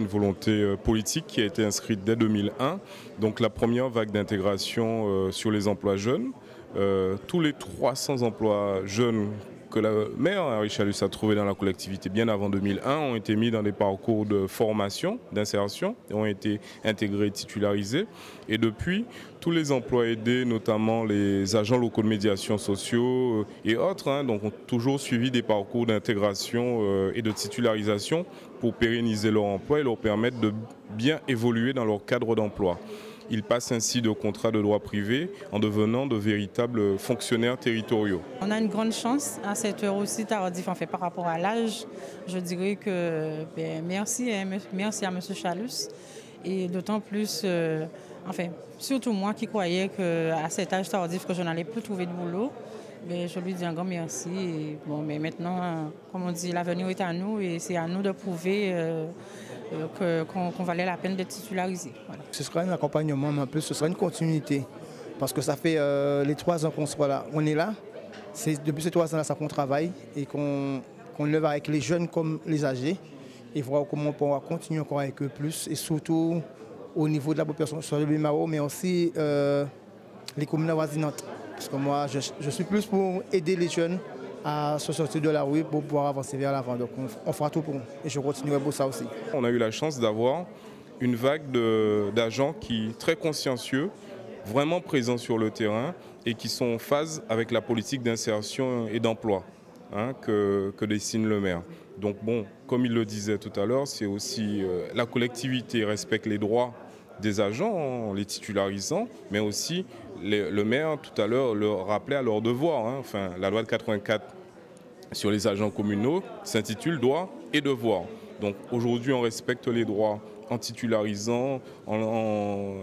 volonté politique qui a été inscrite dès 2001. Donc la première vague d'intégration sur les emplois jeunes. Tous les 300 emplois jeunes que la maire Henri Chalus a trouvé dans la collectivité bien avant 2001 ont été mis dans des parcours de formation, d'insertion, et ont été intégrés, titularisés. Et depuis, tous les emplois aidés, notamment les agents locaux de médiation sociaux et autres, donc ont toujours suivi des parcours d'intégration et de titularisation pour pérenniser leur emploi et leur permettre de bien évoluer dans leur cadre d'emploi. Ils passent ainsi de contrats de droit privé en devenant de véritables fonctionnaires territoriaux. On a une grande chance à cette heure aussi tardif en fait par rapport à l'âge. Je dirais que merci à M. Chalus et d'autant plus, surtout moi qui croyais qu'à cet âge tardif que je n'allais plus trouver de boulot. Je lui dis un grand merci. Et mais maintenant, comme on dit, l'avenir est à nous et c'est à nous de prouver qu'on valait la peine d'être titularisé. Voilà. Ce sera un accompagnement, mais en plus ce sera une continuité. Parce que ça fait les 3 ans qu'on soit là. On est là. Depuis ces 3 ans-là, ça qu'on travaille et qu'on lève avec les jeunes comme les âgés et voir comment on pourra continuer encore avec eux plus et surtout au niveau de la population sur le Bémao, mais aussi les communes avoisinantes. Parce que moi, je suis plus pour aider les jeunes à se sortir de la rue pour pouvoir avancer vers l'avant. Donc on fera tout pour eux et je continuerai pour ça aussi. On a eu la chance d'avoir une vague d'agents très consciencieux, vraiment présents sur le terrain et qui sont en phase avec la politique d'insertion et d'emploi que dessine le maire. Donc comme il le disait tout à l'heure, c'est aussi la collectivité respecte les droits des agents en les titularisant, mais aussi le maire tout à l'heure leur rappelait à leur devoir. La loi de 84 sur les agents communaux s'intitule Droits et devoirs. Donc aujourd'hui on respecte les droits en titularisant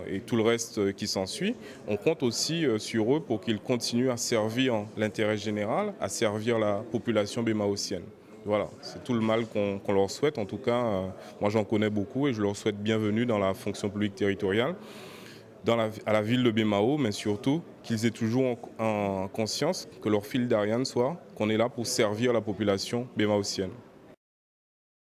et tout le reste qui s'ensuit. On compte aussi sur eux pour qu'ils continuent à servir l'intérêt général, à servir la population bémaotienne. Voilà, c'est tout le mal qu'on leur souhaite. En tout cas, moi j'en connais beaucoup et je leur souhaite bienvenue dans la fonction publique territoriale, à la ville de Bémao, mais surtout qu'ils aient toujours en conscience que leur fil d'Ariane soit qu'on est là pour servir la population bémaotienne.